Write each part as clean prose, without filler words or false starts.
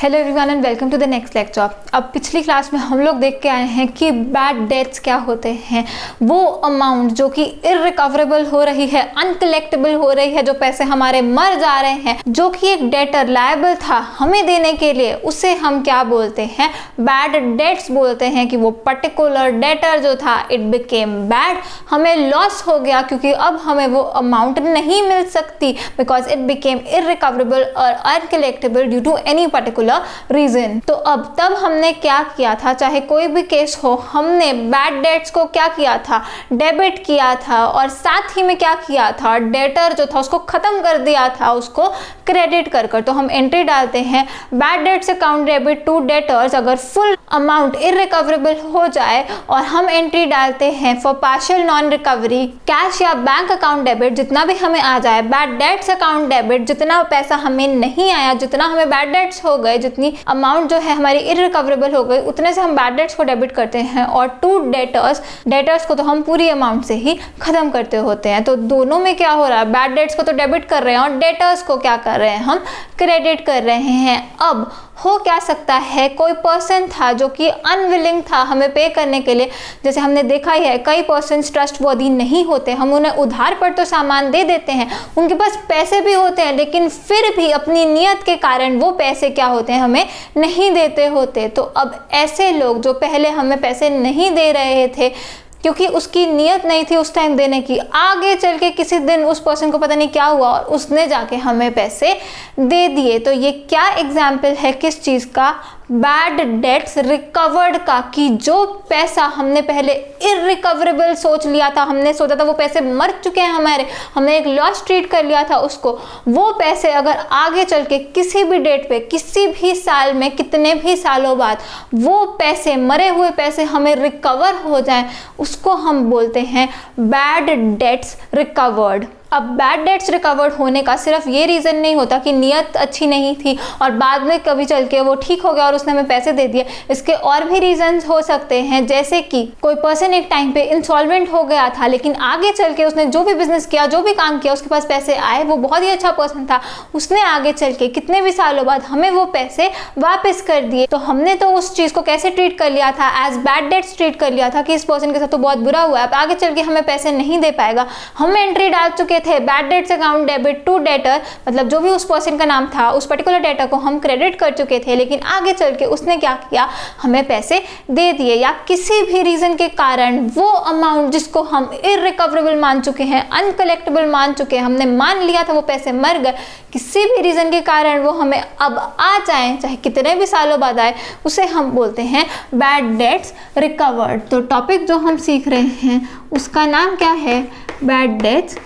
Hello everyone and welcome to the next lecture. अब पिछली class में हम लोग देख के आए हैं कि बैड डेट्स क्या होते हैं। वो अमाउंट जो कि इररिकवरेबल हो रही है, अनकलेक्टेबल हो रही है, जो पैसे हमारे मर जा रहे हैं, जो कि एक डेटर लायबल था हमें देने के लिए, उसे हम क्या बोलते हैं? बैड डेट्स बोलते हैं। कि वो पर्टिकुलर डेटर जो था इट बिकेम बैड, हमें लॉस हो गया क्योंकि अब हमें वो अमाउंट नहीं मिल सकती बिकॉज इट बिकेम इररिकवरेबल और uncollectible due to any particular reason. तो अब तब हमने क्या किया था, चाहे कोई भी केस हो, हमने बैड डेट्स को क्या किया था? डेबिट किया था और साथ ही में क्या किया था? डेटर जो था उसको खत्म कर दिया था, उसको क्रेडिट कर कर। तो हम एंट्री डालते हैं bad debts account debit to debtors अगर फुल अमाउंट इररिकवरेबल हो जाए, और हम एंट्री डालते हैं for partial non recovery cash या बैंक अकाउंट डेबिट जितना भी हमें आ जाए, बैड डेट्स अकाउंट डेबिट जितना पैसा हमें नहीं आया, जितना हमें बैड डेट्स हो गए, जितनी अमाउंट जो है हमारी इररिकवरेबल हो गई, उतने से हम बैड डेट्स को डेबिट करते हैं। और टू डेटर्स को तो हम पूरी अमाउंट से ही खत्म करते होते हैं। तो दोनों में क्या हो रहा है? बैड डेट्स को तो डेबिट कर रहे हैं और डेटर्स को क्या कर रहे हैं? हम क्रेडिट कर रहे हैं। अब हो क्या सकता है, कोई पर्सन था जो कि अनविलिंग था हमें पे करने के लिए। जैसे हमने देखा ही है कई पर्सन ट्रस्टवर्दी नहीं होते, हम उन्हें उधार पर तो सामान दे देते हैं, उनके पास पैसे भी होते हैं, लेकिन फिर भी अपनी नियत के कारण वो पैसे क्या होते हैं, हमें नहीं देते होते। तो अब ऐसे लोग जो पहले हमें पैसे नहीं दे रहे थे क्योंकि उसकी नियत नहीं थी उस टाइम देने की, आगे चल के किसी दिन उस पर्सन को पता नहीं क्या हुआ और उसने जाके हमें पैसे दे दिए। तो ये क्या एग्जाम्पल है किस चीज़ का? बैड डेट्स रिकवर्ड का। कि जो पैसा हमने पहले इररिकवरेबल सोच लिया था, हमने सोचा था वो पैसे मर चुके हैं हमारे, हमने एक लॉस ट्रीट कर लिया था उसको, वो पैसे अगर आगे चल के किसी भी डेट पे, किसी भी साल में, कितने भी सालों बाद वो पैसे, मरे हुए पैसे हमें रिकवर हो जाएं, उसको हम बोलते हैं बैड डेट्स रिकवर्ड। अब बैड डेट्स रिकवर्ड होने का सिर्फ ये रीज़न नहीं होता कि नियत अच्छी नहीं थी और बाद में कभी चल के वो ठीक हो गया और उसने हमें पैसे दे दिए। इसके और भी रीजंस हो सकते हैं, जैसे कि कोई पर्सन एक टाइम पे इंसॉल्वेंट हो गया था, लेकिन आगे चल के उसने जो भी बिजनेस किया, जो भी काम किया, उसके पास पैसे आए, वो बहुत ही अच्छा पर्सन था, उसने आगे चल के कितने भी सालों बाद हमें वो पैसे वापस कर दिए। तो हमने तो उस चीज़ को कैसे ट्रीट कर लिया था? एज बैड डेट्स ट्रीट कर लिया था कि इस पर्सन के साथ तो बहुत बुरा हुआ है, अब आगे चल के हमें पैसे नहीं दे पाएगा। हम एंट्री डाल चुके थे bad debts account debit to debtor, मतलब जो भी उस पर्सन का नाम था, उस पर्टिकुलर डेटर को हम क्रेडिट कर चुके थे, लेकिन आगे चल के उसने क्या किया? हमें पैसे दे दिए। या किसी भी रीजन के कारण वो अमाउंट जिसको हम इररिकवरेबल मान चुके हैं, अनकलेक्टेबल मान चुके हैं, हमने मान लिया था वो पैसे मर गए, किसी भी रीजन के कारण वो हमें अब आ जाए, चाहे कितने भी सालों बाद आए, उसे हम बोलते हैं बैड डेट्स रिकवर्ड। तो टॉपिक जो हम सीख रहे हैं उसका नाम क्या है? Bad debts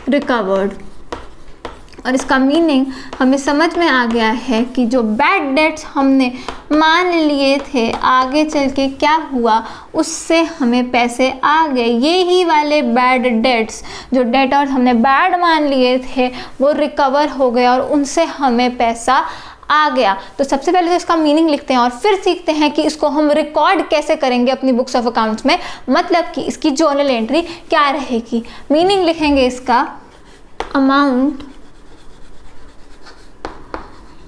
recovered. और इसका मीनिंग हमें समझ में आ गया है कि जो बैड डेट्स हमने मान लिए थे, आगे चल के क्या हुआ, उससे हमें पैसे आ गए। ये ही वाले बैड डेट्स, जो डेटर्स हमने बैड मान लिए थे, वो रिकवर हो गए और उनसे हमें पैसा आ गया। तो सबसे पहले तो इसका मीनिंग लिखते हैं और फिर सीखते हैं कि इसको हम रिकॉर्ड कैसे करेंगे अपनी बुक्स ऑफ अकाउंट्स में, मतलब कि इसकी जर्नल एंट्री क्या रहेगी। मीनिंग लिखेंगे इसका, अमाउंट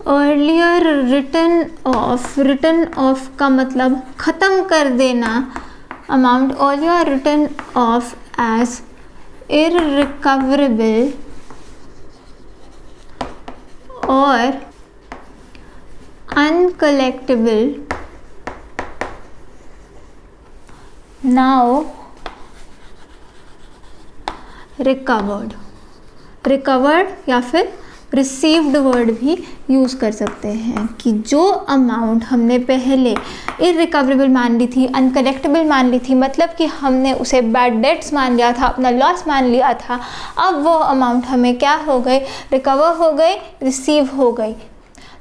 अर्लियर रिटर्न ऑफ का मतलब खत्म कर देना, amount earlier written off as irrecoverable और uncollectible now recovered या फिर रिसीव्ड वर्ड भी यूज़ कर सकते हैं। कि जो अमाउंट हमने पहले इररिकवरेबल मान ली थी, अनकलेक्टेबल मान ली थी, मतलब कि हमने उसे बैड डेट्स मान लिया था, अपना लॉस मान लिया था, अब वो अमाउंट हमें क्या हो गई? रिकवर हो गई, रिसीव हो गई।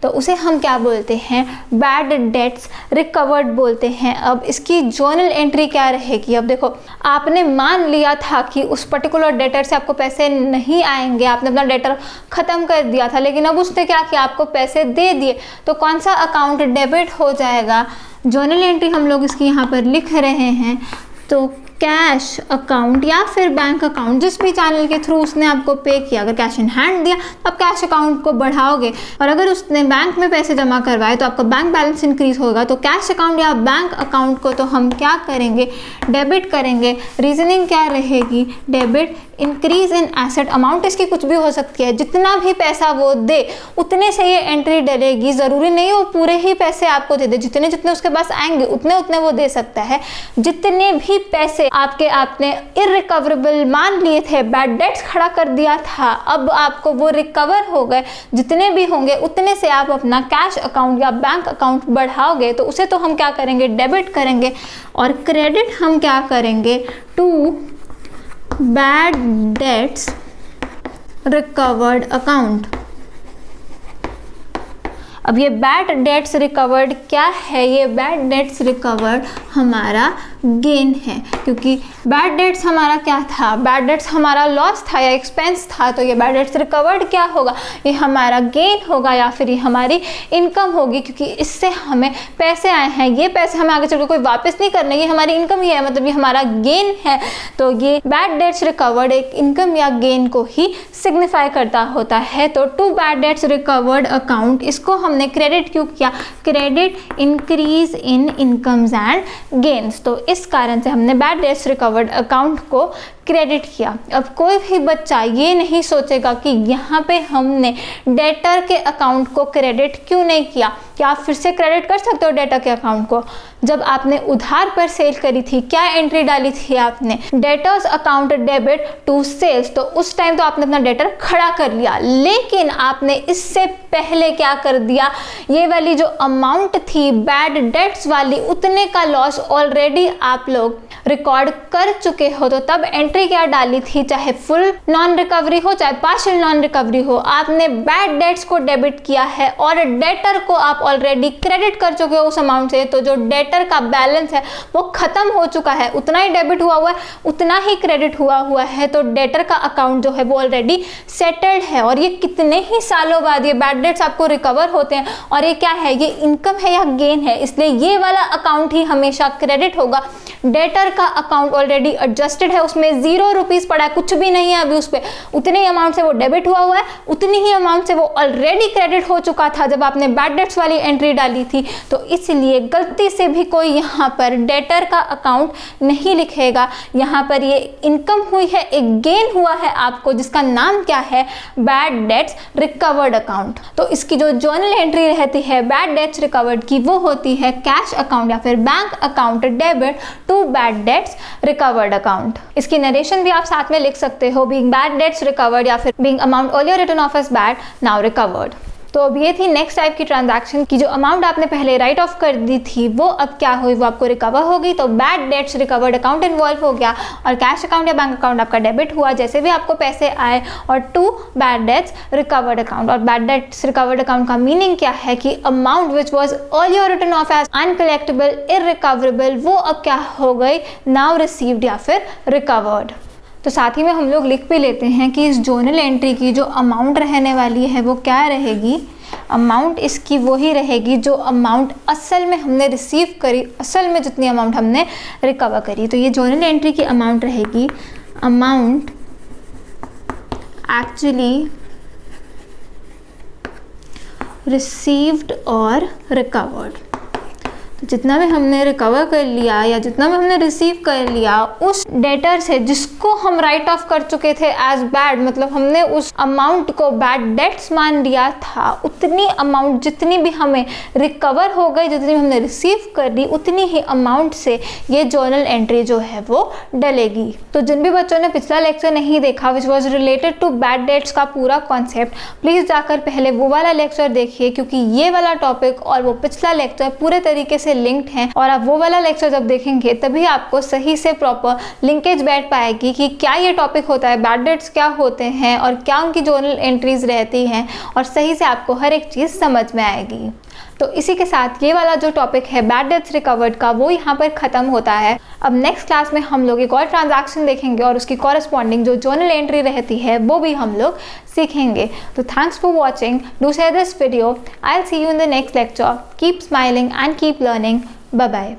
तो उसे हम क्या बोलते हैं? बैड डेट्स रिकवर्ड बोलते हैं। अब इसकी जर्नल एंट्री क्या रहेगी? अब देखो, आपने मान लिया था कि उस पर्टिकुलर डेटर से आपको पैसे नहीं आएंगे, आपने अपना डेटर ख़त्म कर दिया था, लेकिन अब उसने क्या किया? आपको पैसे दे दिए। तो कौन सा अकाउंट डेबिट हो जाएगा? जर्नल एंट्री हम लोग इसकी यहाँ पर लिख रहे हैं। तो कैश अकाउंट या फिर बैंक अकाउंट, जिस भी चैनल के थ्रू उसने आपको पे किया, अगर कैश इन हैंड दिया तो आप कैश अकाउंट को बढ़ाओगे, और अगर उसने बैंक में पैसे जमा करवाए तो आपका बैंक बैलेंस इंक्रीज होगा। तो कैश अकाउंट या बैंक अकाउंट को तो हम क्या करेंगे, डेबिट करेंगे। रीजनिंग क्या रहेगी, debit increase in asset amount, इसकी कुछ भी हो सकती है, जितना भी पैसा वो दे उतने से ये एंट्री डलेगी। ज़रूरी नहीं वो पूरे ही पैसे आपको दे दे, जितने जितने उसके पास आएंगे उतने उतने वो दे सकता है। जितने भी पैसे आपने इररिकवरेबल मान लिए थे, बैड डेट्स खड़ा कर दिया था, अब आपको वो रिकवर हो गए, जितने भी होंगे उतने से आप अपना कैश अकाउंट या बैंक अकाउंट बढ़ाओगे, तो उसे तो हम क्या करेंगे, डेबिट करेंगे। और क्रेडिट हम क्या करेंगे, to bad debts recovered account. अब ये बैड डेट्स रिकवर्ड क्या है, ये बैड डेट्स रिकवर्ड हमारा गेन है, क्योंकि बैड डेट्स हमारा क्या था, बैड डेट्स हमारा लॉस था या एक्सपेंस था, तो ये बैड डेट्स रिकवर्ड क्या होगा, ये हमारा गेन होगा या फिर ये हमारी इनकम होगी, क्योंकि इससे हमें पैसे आए हैं, ये पैसे हमें आगे चलकर कोई वापस नहीं करने, ये हमारी इनकम ही है, मतलब ये हमारा गेन है। तो ये बैड डेट्स रिकवर्ड एक इनकम या गेन को ही सिग्निफाई करता होता है। तो to bad debts recovered account, इसको हमने क्रेडिट क्यों किया, credit increase in incomes and gains, तो इस कारण से हमने बैड डेट्स रिकवर्ड अकाउंट को क्रेडिट किया। अब कोई भी बच्चा ये नहीं सोचेगा कि यहाँ पे हमने डेटर के अकाउंट को क्रेडिट क्यों नहीं किया। क्या आप फिर से क्रेडिट कर सकते हो डेटर के अकाउंट को? जब आपने उधार पर सेल करी थी, क्या एंट्री डाली थी आपने, debtors account debit to sales, तो उस टाइम तो आपने अपना डेटर खड़ा कर लिया, लेकिन आपने इससे पहले क्या कर दिया, ये वाली जो अमाउंट थी बैड डेट्स वाली, उतने का लॉस ऑलरेडी आप लोग रिकॉर्ड कर चुके हो। तो तब एंट्री क्या डाली थी, चाहे फुल नॉन रिकवरी हो चाहे पार्शियल नॉन रिकवरी हो, आपने बैड डेट्स को डेबिट किया है और डेटर को आप ऑलरेडी क्रेडिट कर चुके हो उस अमाउंट से। तो जो डेटर का बैलेंस है वो खत्म हो चुका है, उतना ही डेबिट हुआ है उतना ही क्रेडिट हुआ है। तो डेटर का अकाउंट जो है वो ऑलरेडी सेटल्ड है, और ये कितने ही सालों बाद ये बैड डेट्स आपको रिकवर होते हैं। और ये क्या है, ये इनकम है या गेन है, इसलिए ये वाला अकाउंट ही हमेशा क्रेडिट होगा। डेटर का अकाउंट ऑलरेडी एडजस्टेड है, उसमें 0 रुपीस पड़ा है, कुछ भी नहीं है अभी उस पर, उतने ही अमाउंट से वो डेबिट हुआ है, उतनी ही अमाउंट से वो ऑलरेडी क्रेडिट हो चुका था जब आपने बैड डेट्स वाली एंट्री डाली थी। तो इसलिए गलती से भी कोई यहाँ पर डेटर का अकाउंट नहीं लिखेगा। यहाँ पर ये इनकम हुई है, एक गेन हुआ है आपको, जिसका नाम क्या है, बैड डेट्स रिकवर्ड अकाउंट। तो इसकी जो जर्नल एंट्री रहती है बैड डेट्स रिकवर्ड की, वो होती है कैश अकाउंट या फिर bank account debit to bad debts recovered account. इसकी नरेशन भी आप साथ में लिख सकते हो, बीइंग बैड डेट्स रिकवर्ड या फिर being amount earlier written off as bad now recovered. तो अब ये थी नेक्स्ट टाइप की ट्रांजैक्शन की जो अमाउंट आपने पहले राइट ऑफ कर दी थी वो अब क्या हुई, वो आपको रिकवर हो गई। तो bad debts recovered account involve हो गया और कैश अकाउंट या बैंक अकाउंट आपका डेबिट हुआ जैसे भी आपको पैसे आए, और to bad debts recovered account. और बैड डेट्स रिकवर्ड अकाउंट का मीनिंग क्या है कि amount which was earlier written off as uncollectible irrecoverable, वो अब क्या हो गई, नाउ रिसीव्ड या फिर रिकवर्ड। तो साथ ही में हम लोग लिख भी लेते हैं कि इस जर्नल एंट्री की जो अमाउंट रहने वाली है वो क्या रहेगी, अमाउंट इसकी वही रहेगी जो अमाउंट असल में हमने रिसीव करी, असल में जितनी अमाउंट हमने रिकवर करी। तो ये जर्नल एंट्री की अमाउंट रहेगी अमाउंट एक्चुअली रिसीव्ड और रिकवर्ड। जितना भी हमने रिकवर कर लिया या जितना भी हमने रिसीव कर लिया उस डेटर से जिसको हम राइट ऑफ कर चुके थे एज बैड, मतलब हमने उस अमाउंट को बैड डेट्स मान लिया था, उतनी अमाउंट जितनी भी हमें रिकवर हो गई, जितनी भी हमने रिसीव कर ली, उतनी ही अमाउंट से ये जर्नल एंट्री जो है वो डलेगी। तो जिन भी बच्चों ने पिछला लेक्चर नहीं देखा which was related to bad debts का पूरा कॉन्सेप्ट, प्लीज़ जाकर पहले वो वाला लेक्चर देखिए, क्योंकि ये वाला टॉपिक और वो पिछला लेक्चर पूरे तरीके से लिंक्ड हैं। और आप वो वाला लेक्चर जब देखेंगे तभी आपको सही से प्रॉपर लिंकेज बैठ पाएगी कि क्या ये टॉपिक होता है, बैड डेट्स क्या होते हैं और क्या उनकी जर्नल एंट्रीज रहती हैं, और सही से आपको हर एक चीज़ समझ में आएगी। तो इसी के साथ ये वाला जो टॉपिक है बैड डेट्स रिकवर्ड का वो यहाँ पर ख़त्म होता है। अब नेक्स्ट क्लास में हम लोग एक और ट्रांजैक्शन देखेंगे और उसकी कॉरेस्पॉन्डिंग जो जर्नल एंट्री रहती है वो भी हम लोग सीखेंगे। तो thanks for watching, do share this video, I will see you in the next lecture, keep smiling and keep learning, bye bye.